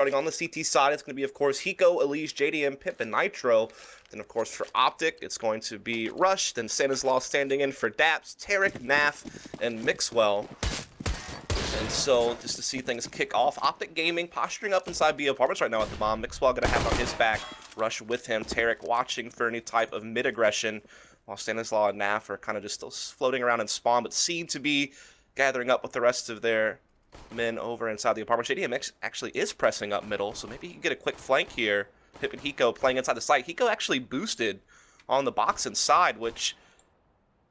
Starting on the CT side, it's going to be, of course, Hiko, Elise, JDM, Pip, and Nitro. Then, of course, for OpTic, it's going to be Rush, then Stanislaw standing in for Daps, Tarek, Naf, and Mixwell. And so, just to see things kick off, OpTic Gaming posturing up inside B Apartments right now at the bomb. Mixwell going to have on his back, Rush with him, Tarek watching for any type of mid-aggression, while Stanislaw and Naf are kind of just still floating around in spawn, but seem to be gathering up with the rest of their men over inside the apartment. JDM actually is pressing up middle, so maybe he can get a quick flank here. Pip and Hiko playing inside the site. Hiko actually boosted on the box inside, which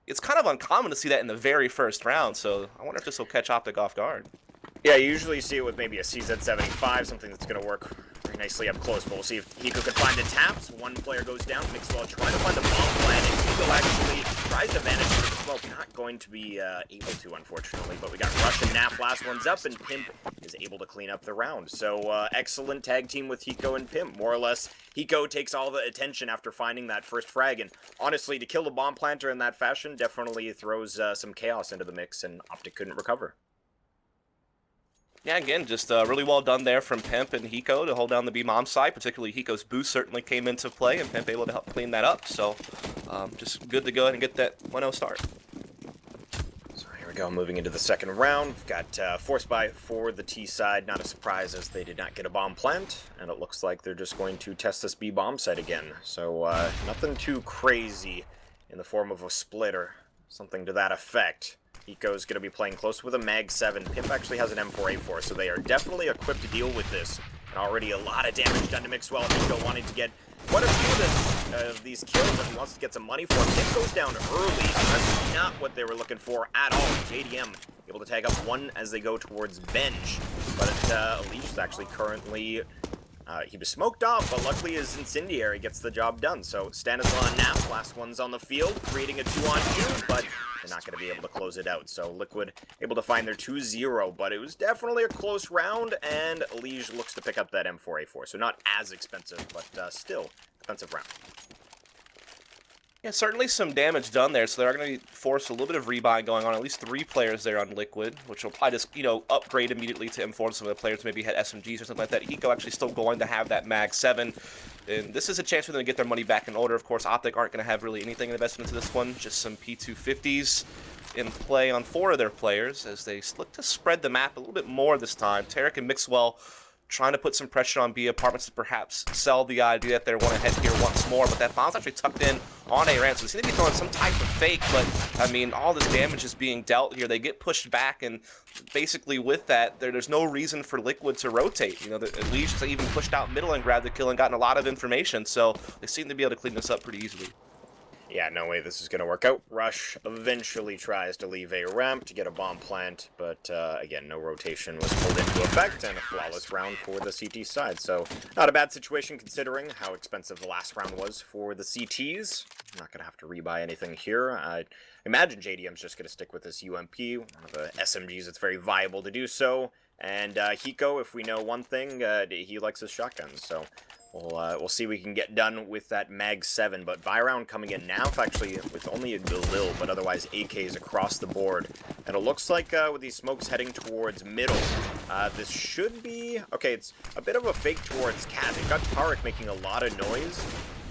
it's kind of uncommon to see that in the very first round, so I wonder if this will catch OpTic off guard. Yeah, you usually see it with maybe a CZ75, something that's going to work very nicely up close, but we'll see if Hiko can find the taps. One player goes down, Mixwell trying to find the bomb plan, and Hiko actually tries to vanish. Mixwell not going to be able to, unfortunately, but we got Rush and Naf, last one's up, and Pimp is able to clean up the round. So, excellent tag team with Hiko and Pimp. More or less, Hiko takes all the attention after finding that first frag, and honestly, to kill the bomb planter in that fashion definitely throws some chaos into the mix, and OpTic couldn't recover. Yeah, again, just really well done there from Pimp and Hiko to hold down the B-Mom side. Particularly Hiko's boost certainly came into play, and Pimp able to help clean that up. So, just good to go ahead and get that 1-0 start. So here we go, moving into the second round. We've got Force Buy for the T side. Not a surprise as they did not get a bomb plant, and it looks like they're just going to test this B-Bomb site again. So, nothing too crazy in the form of a split or something to that effect. Hiko's going to be playing close with a Mag 7. Pimp actually has an M4A4, so they are definitely equipped to deal with this. And already a lot of damage done to Mixwell. Hiko wanting to get quite a few of these kills, and he wants to get some money for it. Pimp goes down early. That's not what they were looking for at all. JDM able to tag up one as they go towards Bench. But Elise is actually currently... he was smoked off, but luckily his Incendiary gets the job done. So Stanislaw and Naf, last one's on the field, creating a 2-on-2, but they're not going to be able to close it out. So Liquid able to find their 2-0, but it was definitely a close round, and Liege looks to pick up that M4A4. So not as expensive, but still expensive round. Yeah, certainly some damage done there, so they're going to force a little bit of rebuy going on. At least 3 players there on Liquid, which will probably just, upgrade immediately to M4. Some of the players maybe had SMGs or something like that. Hiko actually still going to have that Mag 7. And this is a chance for them to get their money back in order. Of course, OpTic aren't going to have really anything invested into this one. Just some P250s in play on 4 of their players as they look to spread the map a little bit more this time. Tarek and Mixwell trying to put some pressure on B Apartments to perhaps sell the idea that they want to head here once more, but that bomb's actually tucked in on A ramp, so they seem to be throwing some type of fake, but, I mean, all this damage is being dealt here. They get pushed back, and basically with that, there's no reason for Liquid to rotate. At least they even pushed out middle and grabbed the kill and gotten a lot of information, so they seem to be able to clean this up pretty easily. Yeah, no way this is going to work out. Rush eventually tries to leave a ramp to get a bomb plant, but again, no rotation was pulled into effect, and a flawless round for the CT side. So, not a bad situation considering how expensive the last round was for the CTs. I'm not going to have to rebuy anything here. I imagine JDM's just going to stick with this UMP, one of the SMGs that's very viable to do so. And Hiko, if we know one thing, he likes his shotguns, so... We'll see what we can get done with that Mag 7, but Vyround coming in now, actually with only a Galil, but otherwise AKs across the board. And it looks like with these smokes heading towards middle, this should be... Okay, it's a bit of a fake towards Cat. They've got Tarek making a lot of noise,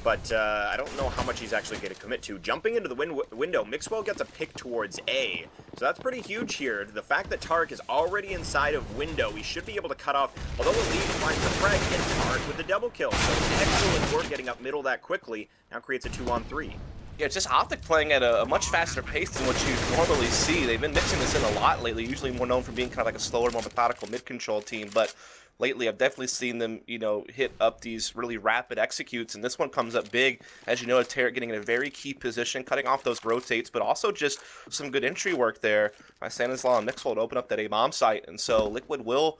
but I don't know how much he's actually going to commit to. Jumping into the window, Mixwell gets a pick towards A, so that's pretty huge here. The fact that Tarek is already inside of window, he should be able to cut off, although Elite finds the frag, and Tarek with the double kill. So excellent work getting up middle that quickly, now creates a 2-on-3. Yeah, it's just OpTic playing at a much faster pace than what you normally see. They've been mixing this in a lot lately, usually more known for being kind of like a slower, more methodical mid-control team, but lately I've definitely seen them, hit up these really rapid executes, and this one comes up big. As you know, Tarek getting in a very key position, cutting off those rotates, but also just some good entry work there by Stanislaw and Mixwell to open up that A-bomb site, and so Liquid will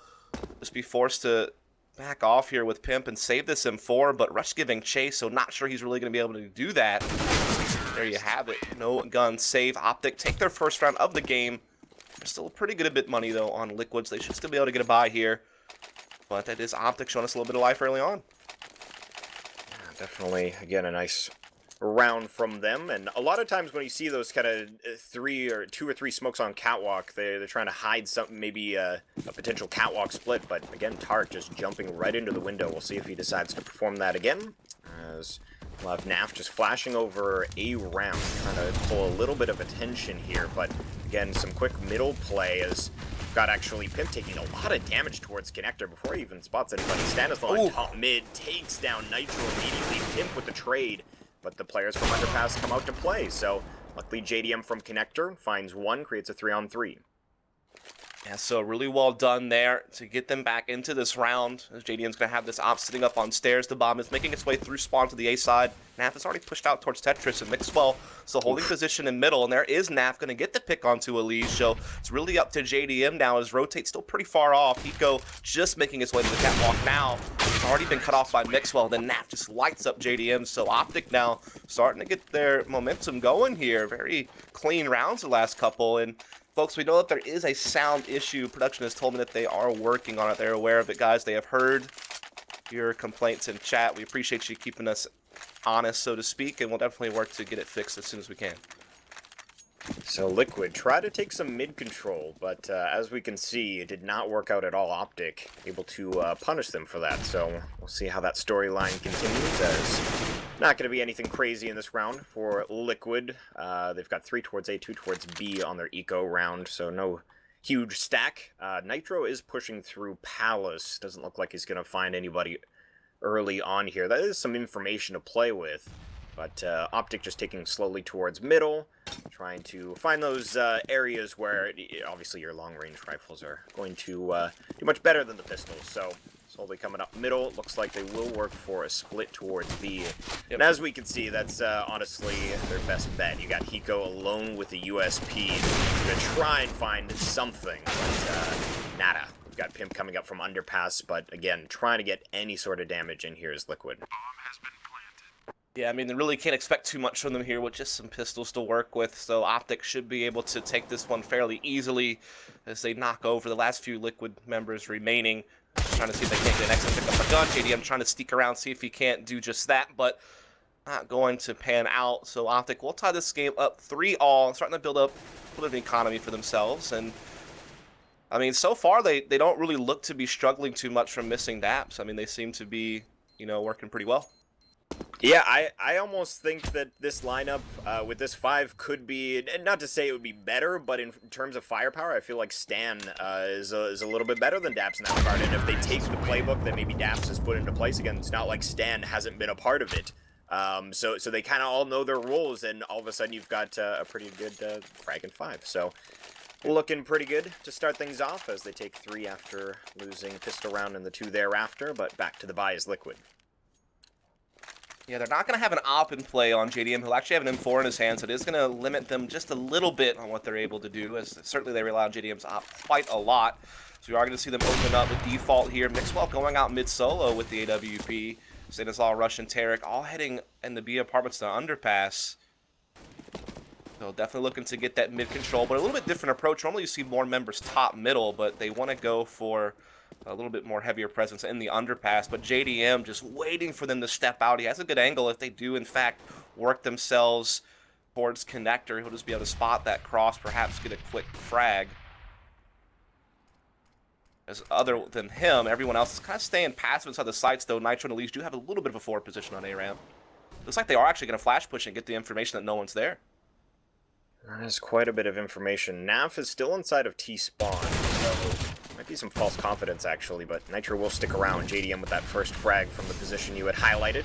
just be forced to back off here with Pimp and save this M4, but Rush giving chase, so not sure he's really going to be able to do that. There you have it. No gun save. OpTic take their first round of the game. They're still a pretty good a bit money, though, on Liquid, so they should still be able to get a buy here. But that is OpTic showing us a little bit of life early on. Yeah, definitely, again, a nice round from them. And a lot of times when you see those kind of two or three smokes on catwalk, they're trying to hide something, maybe a potential catwalk split. But again, Tark just jumping right into the window. We'll see if he decides to perform that again. As we'll have Naf just flashing over a round, trying to pull a little bit of attention here. But again, some quick middle play as we've got actually Pimp taking a lot of damage towards Connector before he even spots anybody. Stanislaw on top mid takes down Nitro immediately. Pimp with the trade. But the players from Underpass come out to play, so luckily JDM from Connector finds one, creates a 3-on-3. Yeah, so really well done there to get them back into this round. As JDM's going to have this op sitting up on stairs. The bomb is making its way through spawn to the A side. Naf is already pushed out towards Tetris, and Mixwell still holding position in middle, and there is Naf going to get the pick onto Elise, so it's really up to JDM now as Rotate's still pretty far off. Hiko just making his way to the catwalk now. It's already been cut off by Mixwell, then Naf just lights up JDM, so OpTic now starting to get their momentum going here. Very clean rounds the last couple, and folks, we know that there is a sound issue. Production has told me that they are working on it. They're aware of it, guys. They have heard your complaints in chat. We appreciate you keeping us honest, so to speak, and we'll definitely work to get it fixed as soon as we can. So Liquid try to take some mid control, but as we can see, it did not work out at all. OpTic able to punish them for that, so we'll see how that storyline continues, as not going to be anything crazy in this round for Liquid. They've got 3 towards A, 2 towards B on their eco round, so no huge stack. Nitro is pushing through Palace. Doesn't look like he's going to find anybody early on here. That is some information to play with, but OpTic just taking slowly towards middle, trying to find those areas where obviously your long-range rifles are going to do much better than the pistols, so slowly coming up middle. It looks like they will work for a split towards B. Yep. And as we can see, that's honestly their best bet. You got Hiko alone with the USP. Gonna try and find something, but nada. We've got Pimp coming up from Underpass, but again, trying to get any sort of damage in here is Liquid. Yeah, I mean, they really can't expect too much from them here with just some pistols to work with, so OpTic should be able to take this one fairly easily as they knock over the last few Liquid members remaining. Trying to see if they can't get an exit, pick up a gun. JDM trying to sneak around, see if he can't do just that, but not going to pan out. So OpTic will tie this game up 3-all, starting to build up a little bit of economy for themselves. And I mean, so far they don't really look to be struggling too much from missing DAPs. I mean, they seem to be, you know, working pretty well. Yeah, I almost think that this lineup with this 5 could be, and not to say it would be better, but in terms of firepower, I feel like Stan is a little bit better than Daps in that regard. And if they take the playbook that maybe Daps has put into place, again, it's not like Stan hasn't been a part of it. So they kind of all know their roles, and all of a sudden you've got a pretty good frag and 5. So looking pretty good to start things off as they take 3 after losing pistol round and the 2 thereafter, but back to the buy is Liquid. Yeah, they're not going to have an op in play on JDM. He'll actually have an M4 in his hand, so it is going to limit them just a little bit on what they're able to do, as certainly they rely on JDM's op quite a lot. So we are going to see them open up the default here. Mixwell going out mid-solo with the AWP. Stanislaw, Rush, and Tarek all heading in the B apartments to Underpass. So definitely looking to get that mid-control, but a little bit different approach. Normally you see more members top-middle, but they want to go for a little bit more heavier presence in the Underpass, but JDM just waiting for them to step out. He has a good angle if they do, in fact, work themselves towards Connector. He'll just be able to spot that cross, perhaps get a quick frag. As other than him, everyone else is kind of staying passive inside the sites, though. Nitro and Elise do have a little bit of a forward position on A-ramp. Looks like they are actually going to flash push and get the information that no one's there. That is quite a bit of information. Naf is still inside of T-spawn, so might be some false confidence, actually, but Nitro will stick around. JDM with that first frag from the position you had highlighted.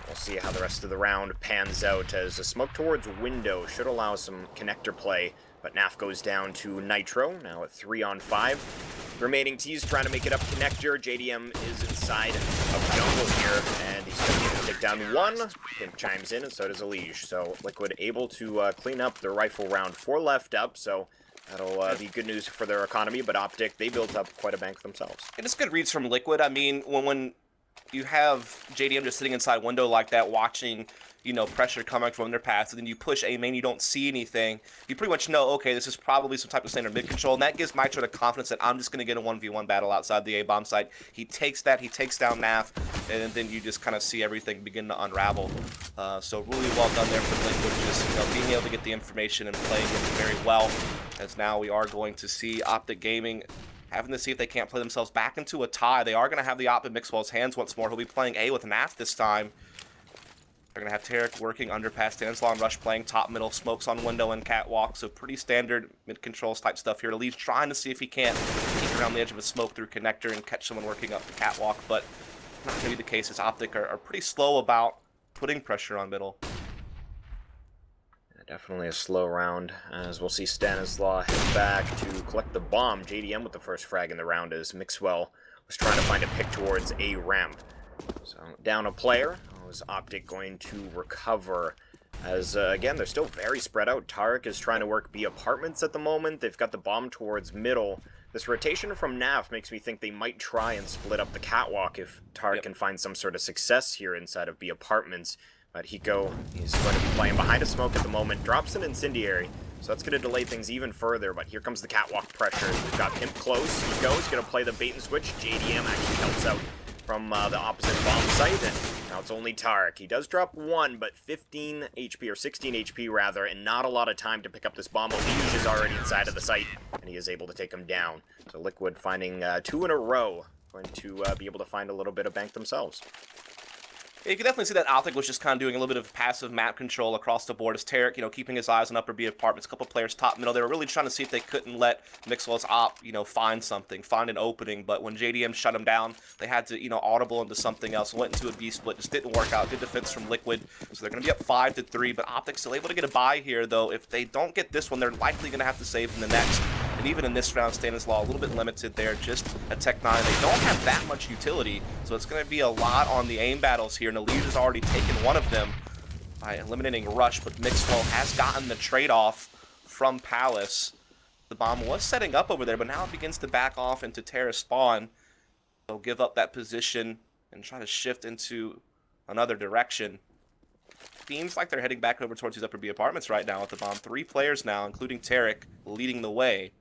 We'll see how the rest of the round pans out, as a smoke towards window should allow some Connector play, but Naf goes down to Nitro, now at 3-on-5. Remaining T's trying to make it up Connector. JDM is inside of jungle here, and he's going to be able to take down 1. Pimp chimes in, and so does Elige. So Liquid able to clean up the rifle round. 4 left up, so that'll be good news for their economy, but OpTic, they built up quite a bank themselves. And it's good reads from Liquid. I mean, when you have JDM just sitting inside window like that, watching, you know, pressure coming from their pass, and then you push A main, you don't see anything, you pretty much know, okay, this is probably some type of standard mid-control, and that gives Nitro the confidence that I'm just going to get a 1v1 battle outside the A-bomb site. He takes that, he takes down Naf, and then you just kind of see everything begin to unravel. So really well done there for Liquid, just being able to get the information and playing it very well. As now we are going to see OpTic Gaming having to see if they can't play themselves back into a tie. They are going to have the op in Mixwell's hands once more. He'll be playing A with Nath this time. They're going to have Tarek working underpass, Stanislaw and Rush playing top middle, smokes on window and catwalk. So pretty standard mid controls type stuff here. Lee's trying to see if he can't peek around the edge of a smoke through connector and catch someone working up the catwalk, but not going to be the case as OpTic are pretty slow about putting pressure on middle. Definitely a slow round, as we'll see Stanislaw head back to collect the bomb. JDM with the first frag in the round as Mixwell was trying to find a pick towards A ramp. So down a player. Was OpTic going to recover? As, again, they're still very spread out. Tarek is trying to work B apartments at the moment. They've got the bomb towards middle. This rotation from NAF makes me think they might try and split up the catwalk if Tarek can find some sort of success here inside of B apartments. But Hiko, he's going to be playing behind a smoke at the moment, drops an incendiary, so that's going to delay things even further, but here comes the catwalk pressure. We've got Pimp close, Hiko's going to play the bait and switch, JDM actually helps out from the opposite bomb site, and now it's only Tarek. He does drop 1, but 15 HP, or 16 HP rather, and not a lot of time to pick up this bomb. Elige is already inside of the site, and he is able to take him down. So Liquid finding 2 in a row, going to be able to find a little bit of bank themselves. Yeah, you can definitely see that OpTic was just kind of doing a little bit of passive map control across the board as Tarek, keeping his eyes on upper B apartments, a couple players top middle. They were really trying to see if they couldn't let Mixwell's op, find something, find an opening. But when JDM shut him down, they had to, audible into something else, went into a B split, just didn't work out. Good defense from Liquid, so they're going to be up 5-3. But OpTic still able to get a bye here, though. If they don't get this one, they're likely going to have to save in the next. And even in this round, Stanislaw a little bit limited there, just a Tech 9. They don't have that much utility, so it's going to be a lot on the aim battles here. And Elige has already taken one of them by eliminating Rush, but Mixwell has gotten the trade-off from Palace. The bomb was setting up over there, but now it begins to back off into Terra spawn. They'll give up that position and try to shift into another direction. Seems like they're heading back over towards these upper B apartments right now with the bomb. 3 players now, including Tarek, leading the way.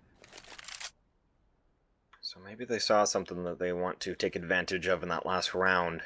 So maybe they saw something that they want to take advantage of in that last round.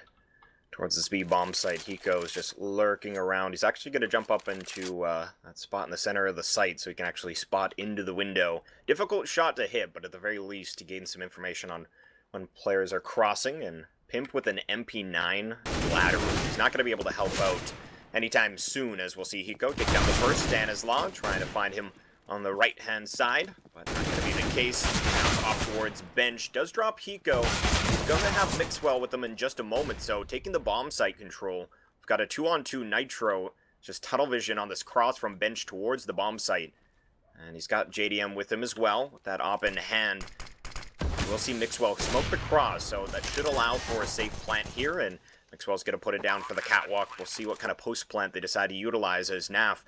Towards the speed bomb site, Hiko is just lurking around. He's actually going to jump up into that spot in the center of the site so he can actually spot into the window. Difficult shot to hit, but at the very least to gain some information on when players are crossing. And Pimp with an MP9 ladder. He's not going to be able to help out anytime soon, as we'll see Hiko take down the first. Stanislaw trying to find him on the right-hand side, but not going to be the case. Now off towards bench. Does drop Hiko. He's going to have Mixwell with him in just a moment, so taking the bomb site control. We've got a 2-on-2 Nitro, just tunnel vision on this cross from bench towards the bomb site. And he's got JDM with him as well, with that op in hand. We'll see Mixwell smoke the cross, so that should allow for a safe plant here, and Mixwell's going to put it down for the catwalk. We'll see what kind of post-plant they decide to utilize as Naf.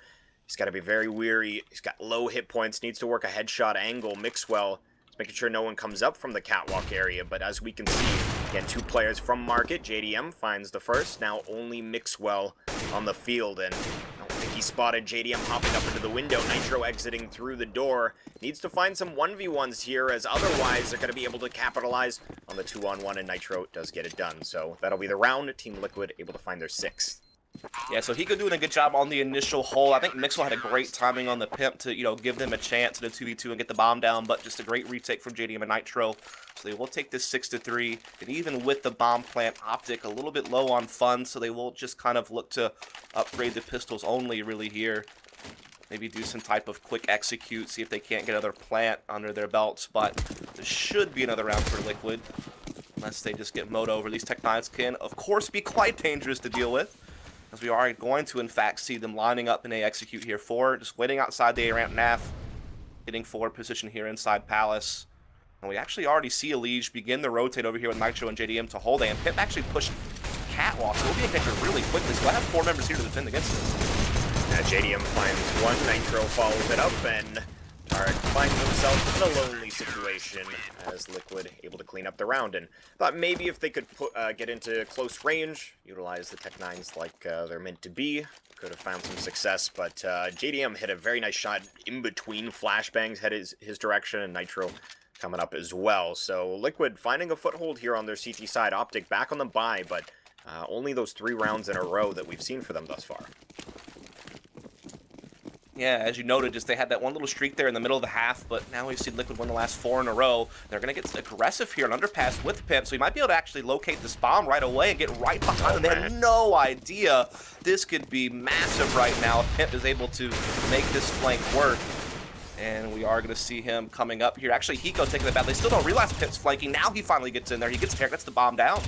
He's got to be very weary. He's got low hit points, needs to work a headshot angle. Mixwell is making sure no one comes up from the catwalk area, but as we can see, again, 2 players from market. JDM finds the first. Now only Mixwell on the field, and I don't think he spotted JDM hopping up into the window. Nitro exiting through the door. Needs to find some 1v1s here, as otherwise they're going to be able to capitalize on the 2-on-1, and Nitro does get it done. So that'll be the round. Team Liquid able to find their 6th. Yeah, so Hiko doing a good job on the initial hole. I think Mixwell had a great timing on the Pimp to, give them a chance in a 2v2 and get the bomb down, but just a great retake from JDM and Nitro. So they will take this 6-3, and even with the bomb plant, OpTic a little bit low on funds, so they will just kind of look to upgrade the pistols only really here. Maybe do some type of quick execute, see if they can't get another plant under their belts, but this should be another round for Liquid, unless they just get mowed over. These Tech 9s can, of course, be quite dangerous to deal with, as we are going to, in fact, see them lining up in a execute here. 4, just waiting outside the A-ramp. Naf getting forward position here inside Palace. And we actually already see Elige begin to rotate over here with Nitro and JDM to hold A. And Pimp actually pushed catwalk, so we'll be in catcher really quickly. So I have 4 members here to defend against this. Now JDM finds 1, Nitro follows it up, and Tarek finds himself in a lonely situation as Liquid able to clean up the round, and thought maybe if they could get into close range, utilize the Tech 9s like they're meant to be, could have found some success, but JDM hit a very nice shot in between flashbangs, headed his direction, and Nitro coming up as well. So Liquid finding a foothold here on their CT side. OpTic back on the bye, but Only those 3 rounds in a row that we've seen for them thus far. Yeah, as you noted, just they had that one little streak there in the middle of the half, but now we've seen Liquid win the last 4 in a row. They're going to get aggressive here, an underpass with Pimp, so he might be able to actually locate this bomb right away and get right behind them. They had no idea this could be massive right now if Pimp is able to make this flank work. And we are going to see him coming up here. Actually, Hiko taking the bat. They still don't realize Pimp's flanking. Now he finally gets in there. He gets the bomb down.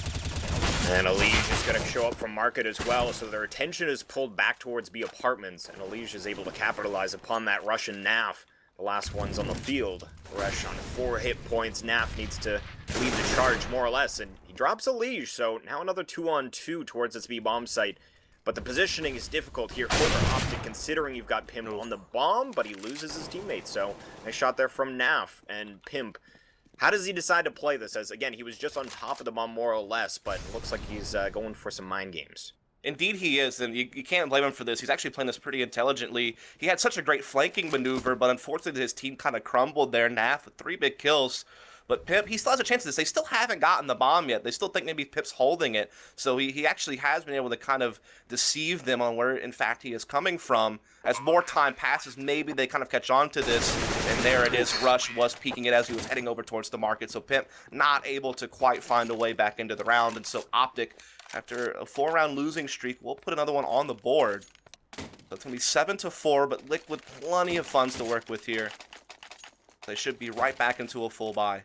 And Elige is going to show up from market as well, so their attention is pulled back towards B apartments, and Elige is able to capitalize upon that rush and Naf. The last one's on the field. Rush on 4 hit points. Naf needs to lead the charge more or less, and he drops Elige, so now another 2-on-2 towards this B bomb site. But the positioning is difficult here for the OpTic, considering you've got Pimp on the bomb, but he loses his teammate, so nice shot there from Naf. And Pimp, how does he decide to play this? As, again, he was just on top of the bomb more or less, but it looks like he's going for some mind games. Indeed he is, and you can't blame him for this. He's actually playing this pretty intelligently. He had such a great flanking maneuver, but unfortunately his team kind of crumbled there. Naf with 3 big kills. But Pimp, he still has a chance at this. They still haven't gotten the bomb yet. They still think maybe Pip's holding it. So he actually has been able to kind of deceive them on where, in fact, he is coming from. As more time passes, maybe they kind of catch on to this. And there it is. Rush was peeking it as he was heading over towards the market. So Pimp not able to quite find a way back into the round. And so OpTic, after a 4-round losing streak, will put another one on the board. So it's going to be 7-4, but Liquid plenty of funds to work with here. They should be right back into a full buy.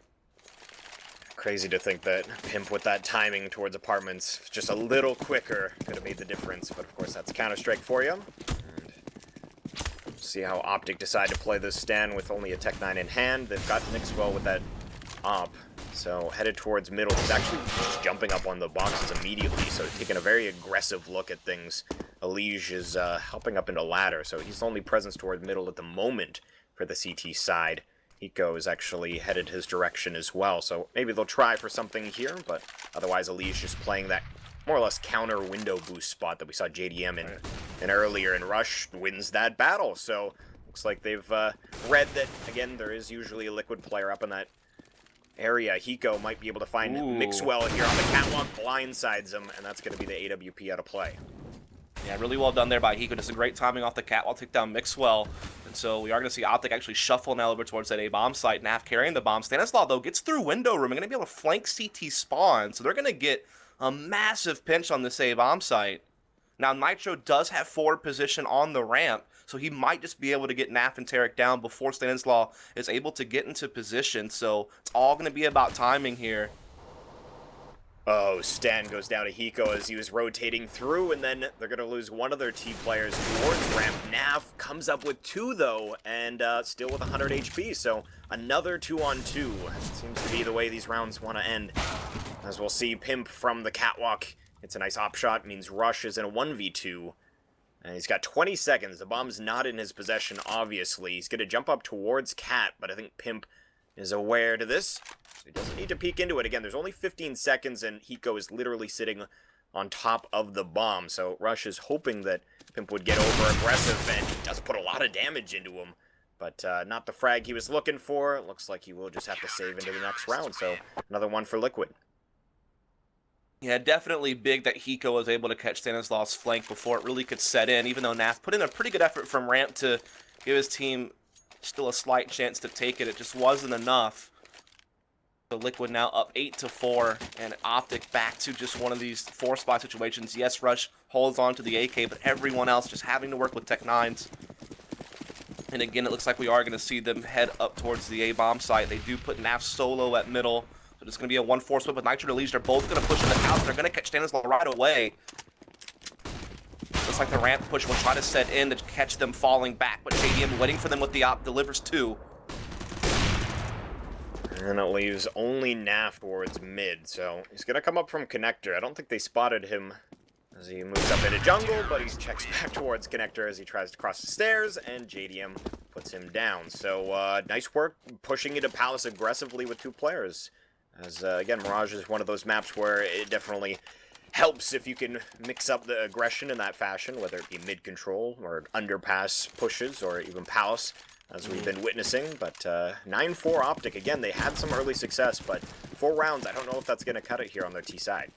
Crazy to think that Pimp with that timing towards apartments just a little quicker could have made the difference, but of course that's Counter-Strike for you. And see how OpTic decide to play this stand with only a Tech 9 in hand. They've got Mixwell with that op, so headed towards middle. He's actually just jumping up on the boxes immediately, so taking a very aggressive look at things. Elige is helping up into ladder, so he's the only presence toward middle at the moment for the CT side. Hiko is actually headed his direction as well, so maybe they'll try for something here, but otherwise Elige just playing that more or less counter window boost spot that we saw JDM in earlier, and Rush wins that battle. So looks like they've read that, again, there is usually a Liquid player up in that area. Hiko might be able to find Mixwell here on the catwalk, blindsides him, and that's going to be the AWP out of play. Yeah, really well done there by Hiko. Just a great timing off the catwalk, take down Mixwell. And so we are going to see OpTic actually shuffle now over towards that A-bomb site. Naf carrying the bomb. Stanislaw, though, gets through window room and going to be able to flank CT spawn. So they're going to get a massive pinch on this A-bomb site. Now, Nitro does have forward position on the ramp, so he might just be able to get Naf and Tarek down before Stanislaw is able to get into position. So it's all going to be about timing here. Oh, Stan goes down to Hiko as he was rotating through, and then they're going to lose one of their T players towards ramp. Naf comes up with 2, though, and still with 100 HP, so another 2-on-2. Seems to be the way these rounds want to end. As we'll see, Pimp from the catwalk. It's a nice op shot, means Rush is in a 1v2. And he's got 20 seconds. The bomb's not in his possession, obviously. He's going to jump up towards Cat, but I think Pimp is aware to this. So he doesn't need to peek into it. Again, there's only 15 seconds, and Hiko is literally sitting on top of the bomb. So Rush is hoping that Pimp would get over aggressive, and he does put a lot of damage into him. But not the frag he was looking for. It looks like he will just have to save into the next round. So another one for Liquid. Yeah, definitely big that Hiko was able to catch Stanislaw's flank before it really could set in, even though Naf put in a pretty good effort from ramp to give his team still a slight chance to take it. It just wasn't enough. So Liquid now up 8-4, and OpTic back to just one of these 4-spot situations. Yes, Rush holds on to the AK, but everyone else just having to work with Tech 9s. And again, it looks like we are going to see them head up towards the A-bomb site. They do put Naf solo at middle. So it's going to be a 1-4 split with Nitro and Elige. They're both going to push in the house. They're going to catch Stanislaw right away. Looks like the ramp push will try to set in to catch them falling back, but JDM waiting for them with the op delivers 2. And it leaves only Naf towards mid, so he's going to come up from connector. I don't think they spotted him as he moves up into jungle, but he checks back towards connector as he tries to cross the stairs, and JDM puts him down. So nice work pushing into Palace aggressively with 2 players. As, again, Mirage is one of those maps where it definitely helps if you can mix up the aggression in that fashion, whether it be mid-control or underpass pushes or even Palace, as we've been witnessing. But 9-4 OpTic, again, they had some early success, but 4 rounds, I don't know if that's going to cut it here on their T side.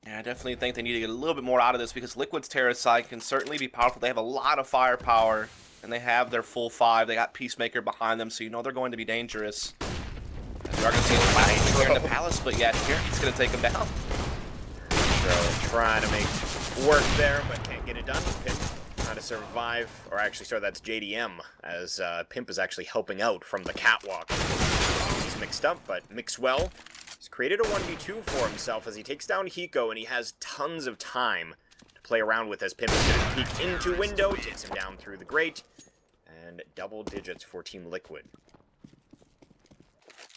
Yeah, I definitely think they need to get a little bit more out of this because Liquid's Terra side can certainly be powerful. They have a lot of firepower, and they have their full 5. They got Peacemaker behind them, so you know they're going to be dangerous. And we are going to see a blast here in the Palace, but yeah, here he's going to take him down. So trying to make work there, but can't get it done. Pimp trying to survive, or actually, sorry, that's JDM, as Pimp is actually helping out from the catwalk. He's mixed up, but Mixwell has created a 1v2 for himself as he takes down Hiko, and he has tons of time to play around with as Pimp is going to peek into window, takes him down through the grate, and double digits for Team Liquid.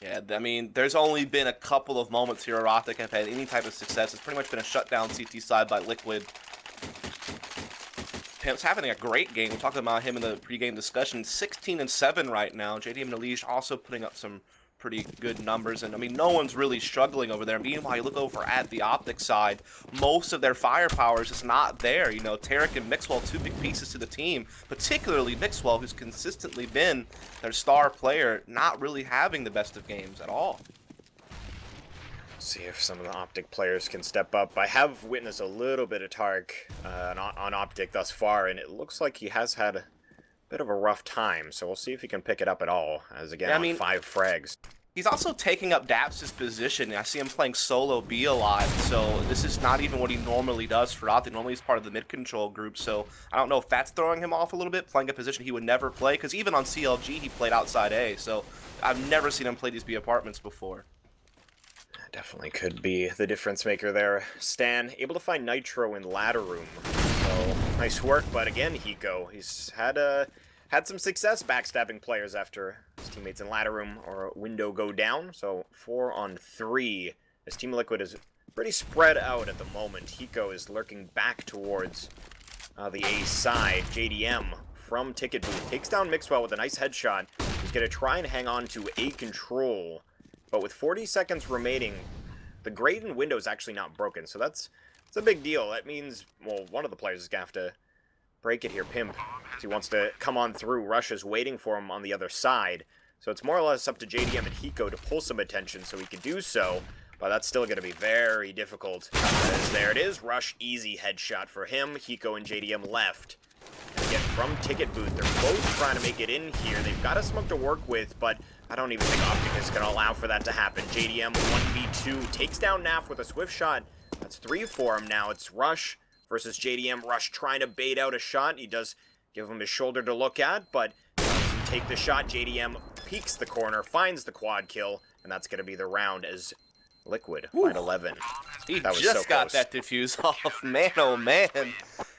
Yeah, I mean, there's only been a couple of moments here where OpTic have had any type of success. It's pretty much been a shutdown CT side by Liquid. Pimp's having a great game. We're talking about him in the pregame discussion. 16-7 right now. JDM and Elige also putting up some pretty good numbers. And, I mean, no one's really struggling over there. Meanwhile, you look over at the OpTic side, most of their firepower is just not there. You know, Tarek and Mixwell, 2 big pieces to the team, particularly Mixwell, who's consistently been their star player, not really having the best of games at all. See if some of the OpTic players can step up. I have witnessed a little bit of Tarek on OpTic thus far, and it looks like he has had a bit of a rough time, so we'll see if he can pick it up at all, as again, yeah, I on mean, 5 frags. He's also taking up Daps' position. I see him playing solo B a lot, so this is not even what he normally does for OpTic. Normally he's part of the mid-control group, so I don't know if that's throwing him off a little bit, playing a position he would never play, because even on CLG he played outside A, so I've never seen him play these B apartments before. Definitely could be the difference maker there. Stan, able to find Nitro in ladder room. So, nice work, but again, Hiko, he's had some success backstabbing players after his teammates in ladder room or window go down. So, 4 on 3. His Team Liquid is pretty spread out at the moment. Hiko is lurking back towards the A side. JDM from Ticket Booth takes down Mixwell with a nice headshot. He's going to try and hang on to A control. But with 40 seconds remaining, the grate and window is actually not broken, so that's a big deal. That means, well, one of the players is going to have to break it here, Pimp. He wants to come on through. Rush is waiting for him on the other side. So it's more or less up to JDM and Hiko to pull some attention so he can do so, but that's still going to be very difficult. As there it is, Rush, easy headshot for him. Hiko and JDM left. And again, from Ticket Booth, they're both trying to make it in here. They've got a smoke to work with, but I don't even think OpTic is going to allow for that to happen. JDM 1v2 takes down Naf with a swift shot. That's 3 for him now. It's Rush versus JDM. Rush trying to bait out a shot. He does give him his shoulder to look at, but doesn't take the shot. JDM peeks the corner, finds the quad kill, and that's going to be the round as Liquid find 11. He That was just so got close. that defuse off. Man, oh man.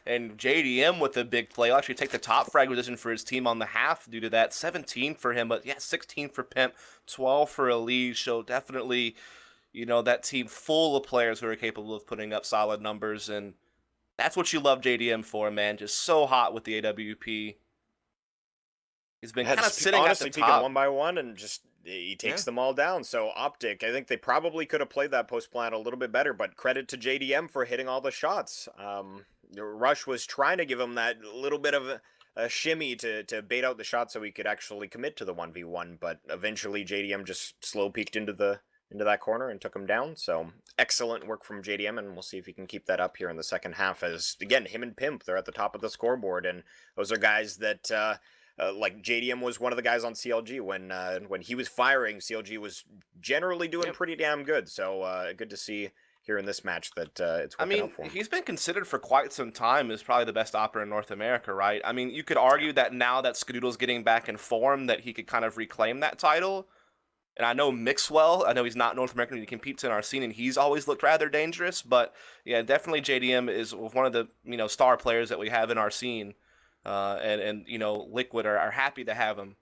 And JDM with a big play. He'll actually take the top frag position for his team on the half due to that. 17 for him, but yeah, 16 for Pimp, 12 for Elige. So definitely, you know, that team full of players who are capable of putting up solid numbers. And that's what you love JDM for, man. Just so hot with the AWP. He's been kind of sitting honestly at the taking top. one by one and just he takes them all down. So OpTic, I think they probably could have played that post plan a little bit better, but credit to JDM for hitting all the shots. Rush was trying to give him that little bit of a shimmy to bait out the shot so he could actually commit to the 1v1, but eventually JDM just slow peeked into that corner and took him down. So excellent work from JDM, and we'll see if he can keep that up here in the second half. As again, him and Pimp, they're at the top of the scoreboard, and those are guys that like JDM was one of the guys on CLG when he was firing. CLG was generally doing pretty damn good. So good to see here in this match that it's working out for him. He's been considered for quite some time as probably the best opera in North America, right? I mean, you could argue that now that Skadoodle's getting back in form, that he could kind of reclaim that title. And I know Mixwell, I know he's not North American, he competes in our scene, and he's always looked rather dangerous. But yeah, definitely JDM is one of the star players that we have in our scene, and Liquid are happy to have him.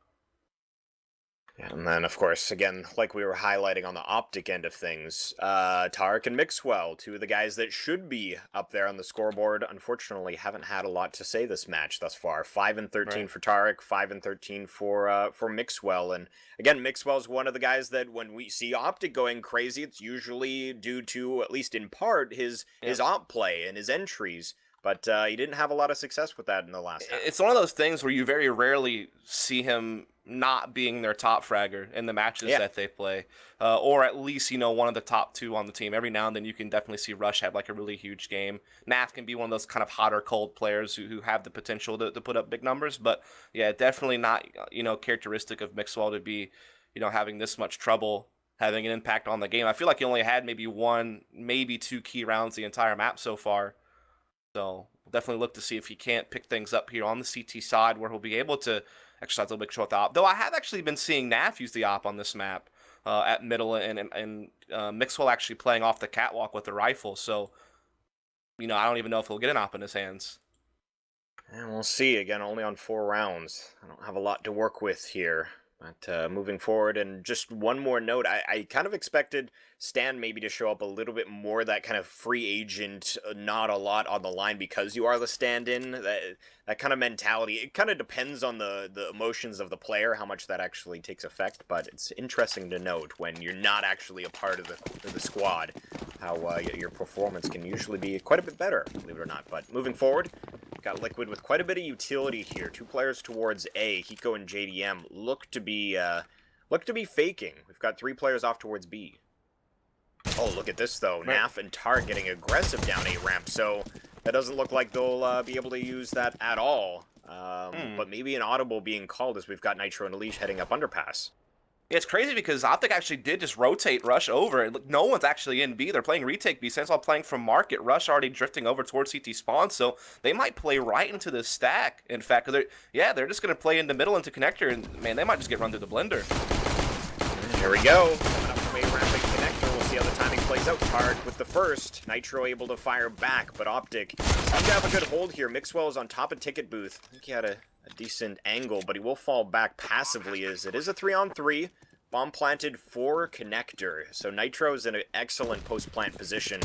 And then, of course, again, like we were highlighting on the OpTic end of things, Tarek and Mixwell, 2 of the guys that should be up there on the scoreboard, unfortunately haven't had a lot to say this match thus far. 5 and 13 Right. for Tarek, 5 and 13 for Mixwell. And again, Mixwell's one of the guys that when we see OpTic going crazy, it's usually due to, at least in part, his op play and his entries. But he didn't have a lot of success with that in the last half. It's one of those things where you very rarely see him not being their top fragger in the matches Yeah. that they play, or at least, you know, one of the top two on the team. Every now and then you can definitely see Rush have like a really huge game. Naf can be one of those kind of hot or cold players who have the potential to put up big numbers, but yeah, definitely not, you know, characteristic of Mixwell to be, you know, having this much trouble having an impact on the game. I feel like he only had maybe one, maybe two key rounds the entire map so far. So we'll definitely look to see if he can't pick things up here on the CT side where he'll be able to exercise a little bit control with the op. Though I have actually been seeing Naf use the op on this map at middle, and Mixwell actually playing off the catwalk with the rifle. So, you know, I don't even know if he'll get an op in his hands. And we'll see. Again, only on 4 rounds. I don't have a lot to work with here. But moving forward, and just one more note, I kind of expected Stan maybe to show up a little bit more, that kind of free agent, not a lot on the line because you are the stand-in, that kind of mentality. It kind of depends on the emotions of the player, how much that actually takes effect, but it's interesting to note when you're not actually a part of the squad, how your performance can usually be quite a bit better, believe it or not. But moving forward, got Liquid with quite a bit of utility here. 2 players towards A, Hiko and JDM, look to be faking. We've got 3 players off towards B. Oh, look at this though. Right. Naf and Tar getting aggressive down A ramp, so that doesn't look like they'll be able to use that at all. But maybe an audible being called as we've got Nitro and Elish heading up underpass. Yeah, it's crazy because OpTic actually did just rotate Rush over. Look, no one's actually in B. They're playing retake B. Sentinel playing from market. Rush already drifting over towards CT spawn, so they might play right into the stack. In fact, they're just going to play into middle into connector, and man, they might just get run through the blender. Here we go. Coming up from A ramp and connector. We'll see how the timing plays out. Targ with the first. Nitro able to fire back, but OpTic seemed to have a good hold here. Mixwell is on top of Ticket Booth. I think he had a decent angle, but he will fall back passively as it is a 3-on-3. Bomb planted for connector. So Nitro's in an excellent post-plant position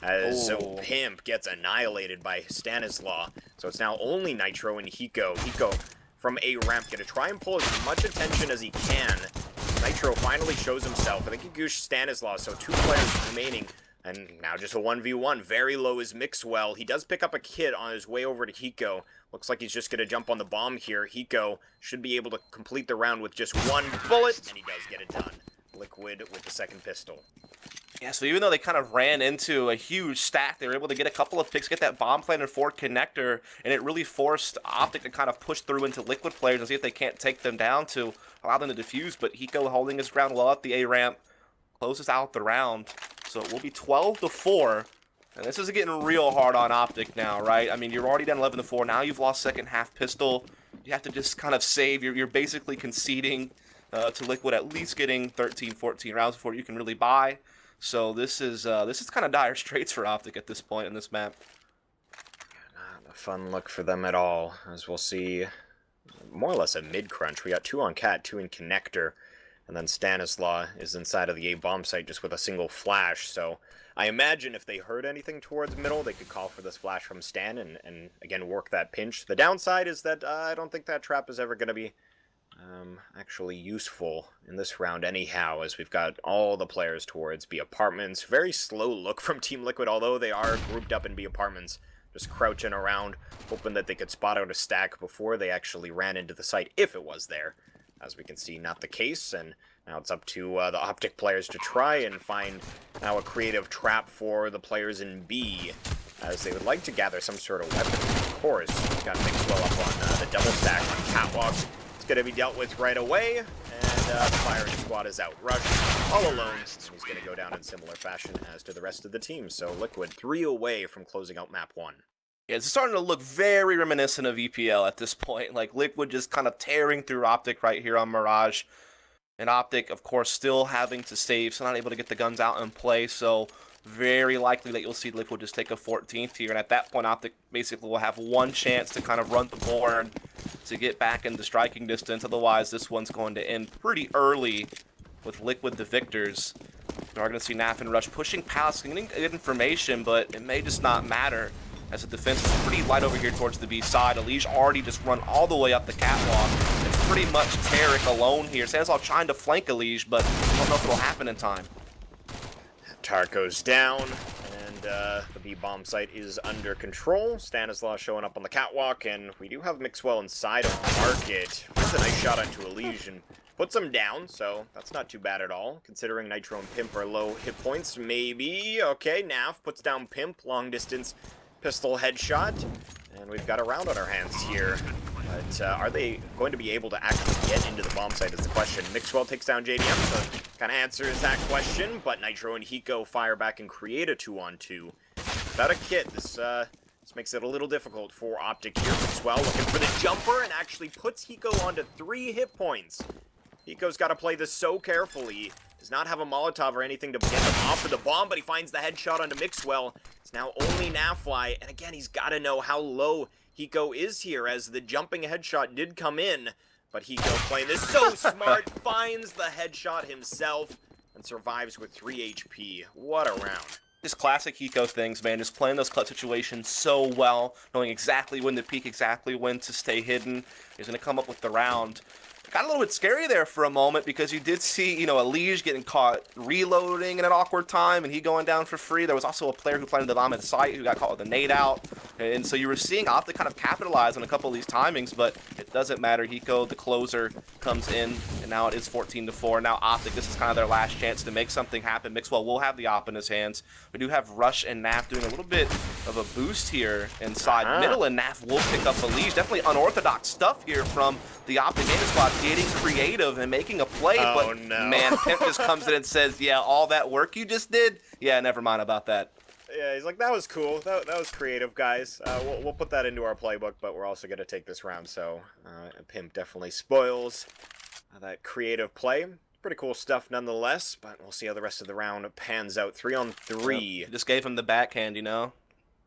as Pimp gets annihilated by Stanislaw. So it's now only Nitro and Hiko. Hiko from A ramp gonna try and pull as much attention as he can. Nitro finally shows himself. I think he gooshed Stanislaw, so 2 players remaining. And now just a 1v1. Very low is Mixwell. He does pick up a kid on his way over to Hiko. Looks like he's just going to jump on the bomb here. Hiko should be able to complete the round with just 1 bullet, and he does get it done. Liquid with the second pistol. Yeah, so even though they kind of ran into a huge stack, they were able to get a couple of picks, get that bomb planted for connector, and it really forced OpTic to kind of push through into Liquid players and see if they can't take them down to allow them to defuse. But Hiko holding his ground well at the A ramp, closes out the round. So it will be 12-4. And this is getting real hard on OpTic now, right? I mean, you're already down 11-4. Now you've lost second half pistol. You have to just kind of save. You're basically conceding to Liquid at least getting 13, 14 rounds before you can really buy. So this is kind of dire straits for OpTic at this point in this map. Not a fun look for them at all, as we'll see more or less a mid-crunch. We got 2 on Cat, 2 in Connector. And then Stanislaw is inside of the A bomb site just with a single flash. So I imagine if they heard anything towards middle, they could call for this flash from Stan and again, work that pinch. The downside is that I don't think that trap is ever going to be actually useful in this round anyhow, as we've got all the players towards B apartments. Very slow look from Team Liquid, although they are grouped up in B apartments, just crouching around, hoping that they could spot out a stack before they actually ran into the site, if it was there. As we can see, not the case, and now it's up to the OpTic players to try and find now a creative trap for the players in B, as they would like to gather some sort of weapon. Of course, we've got Mixwell up on the double stack on Catwalks. It's going to be dealt with right away, and the firing squad is out. Rush all alone, and he's going to go down in similar fashion as to the rest of the team. So Liquid 3 away from closing out map 1. Yeah, it's starting to look very reminiscent of EPL at this point. Like, Liquid just kind of tearing through OpTic right here on Mirage. And OpTic, of course, still having to save, so not able to get the guns out and play. So, very likely that you'll see Liquid just take a 14th here. And at that point, OpTic basically will have one chance to kind of run the board to get back into striking distance. Otherwise, this one's going to end pretty early with Liquid the victors. We're going to see Naf and Rush pushing past, getting good information, but it may just not matter, as the defense is pretty light over here towards the B side. Elish already just run all the way up the catwalk. It's pretty much Tarek alone here. Stanislaw trying to flank Elish, but I don't know if it'll happen in time. Tark goes down, and the B bomb site is under control. Stanislaw showing up on the catwalk, and we do have Mixwell inside of Market. That's a nice shot onto Elysian. Puts him down, so that's not too bad at all, considering Nitro and Pimp are low hit points. Maybe. Okay, Nav puts down Pimp, long distance pistol headshot, and we've got a round on our hands here. But are they going to be able to actually get into the bomb site is the question. Mixwell takes down JDM, so kind of answers that question, but Nitro and Hiko fire back and create a 2-on-2. Without a kit, this makes it a little difficult for OpTic here. Mixwell looking for the jumper and actually puts Hiko onto 3 hit points. Hiko's got to play this so carefully. Does not have a Molotov or anything to get him off of the bomb, but he finds the headshot onto Mixwell. It's now only Nafly, and again, he's got to know how low Hiko is here, as the jumping headshot did come in, but Hiko playing this so smart, finds the headshot himself, and survives with 3 HP. What a round. Just classic Hiko things, man. Just playing those clutch situations so well, knowing exactly when to peek, exactly when to stay hidden. He's going to come up with the round. Got a little bit scary there for a moment, because you did see, you know, Elige getting caught reloading in an awkward time, and he going down for free. There was also a player who planted the bomb at site who got caught with a nade out. And so you were seeing OpTic kind of capitalize on a couple of these timings, but it doesn't matter. Hiko, the closer, comes in, and now it is 14-4. Now OpTic, this is kind of their last chance to make something happen. Mixwell will have the op in his hands. We do have Rush and Naf doing a little bit of a boost here inside middle, and Naf will pick up Elige. Definitely unorthodox stuff here from the OpTic gaming squad, getting creative and making a play, but no. Man, Pimp just comes in and says, yeah, all that work you just did? Yeah, never mind about that. Yeah, he's like, that was cool. That was creative, guys. We'll put that into our playbook, but we're also going to take this round, so Pimp definitely spoils that creative play. Pretty cool stuff nonetheless, but we'll see how the rest of the round pans out. 3-on-3. Yep. Just gave him the backhand, you know?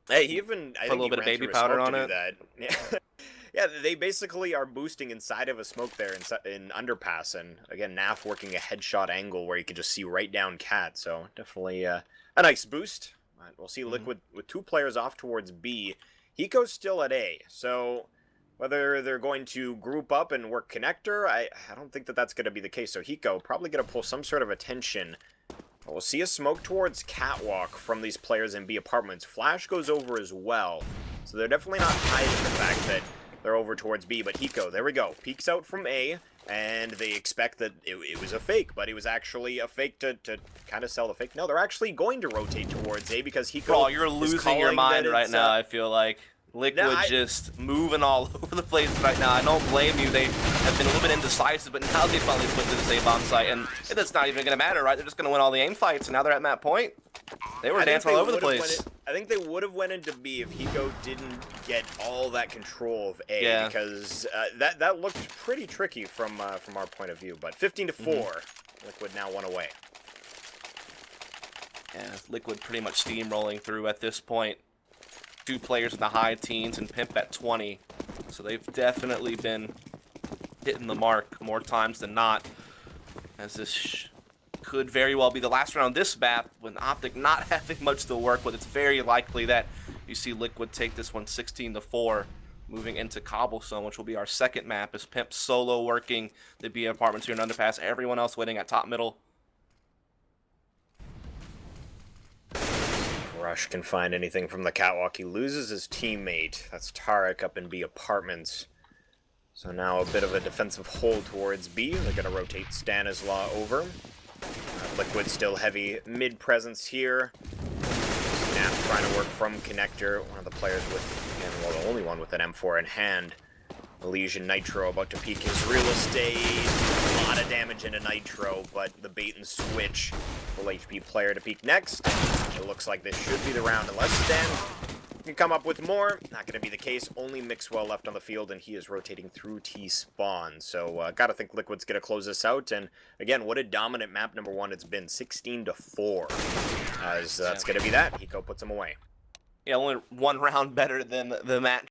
Hey, he even, I Put think a little he bit of ran baby through a powder smoke on to it. do that. Yeah. Yeah, they basically are boosting inside of a smoke there in underpass, and again, Naf working a headshot angle where you can just see right down Cat, so definitely a nice boost. We'll see Liquid with 2 players off towards B. Hiko's still at A, so whether they're going to group up and work connector, I don't think that that's going to be the case, so Hiko probably going to pull some sort of attention. But we'll see a smoke towards Catwalk from these players in B apartments. Flash goes over as well, so they're definitely not hiding the fact that they're over towards B, but Hiko, there we go, peeks out from A, and they expect that it was a fake, but it was actually a fake to kind of sell the fake. No, they're actually going to rotate towards A because Hiko Bro, you're losing your mind right now, I feel like. Liquid just moving all over the place right now. I don't blame you. They have been a little bit indecisive, but now they finally put to the save bomb site, and it's not even going to matter, right? They're just going to win all the aim fights, and now they're at that point. They were dancing all over the place. I think they would have went into B if Hiko didn't get all that control of A, because that looked pretty tricky from our point of view. But 15-4, Liquid now 1 away. Yeah, Liquid pretty much steamrolling through at this point. 2 players in the high teens and Pimp at 20, so they've definitely been hitting the mark more times than not, as this could very well be the last round of this map with OpTic not having much to work with. It's very likely that you see Liquid take this one 16-4, moving into Cobblestone, which will be our second map, as Pimp solo working the B apartments here in Underpass, everyone else waiting at top middle. Rush can find anything from the catwalk. He loses his teammate. That's Tarek up in B apartments. So now a bit of a defensive hold towards B. They're going to rotate Stanislaw over. Liquid still heavy mid presence here. Snap trying to work from connector. One of the players with, again, well, the only one with an M4 in hand. Elysian Nitro about to peek his real estate. A lot of damage into Nitro, but the bait and switch. Full HP player to peek next. It looks like this should be the round unless Stan can come up with more. Not going to be the case. Only Mixwell left on the field, and he is rotating through T-spawn. So gotta think Liquid's going to close this out. And again, what a dominant map number 1 it's been. 16-4. As that's going to be that. Hiko puts him away. Yeah, only 1 round better than the match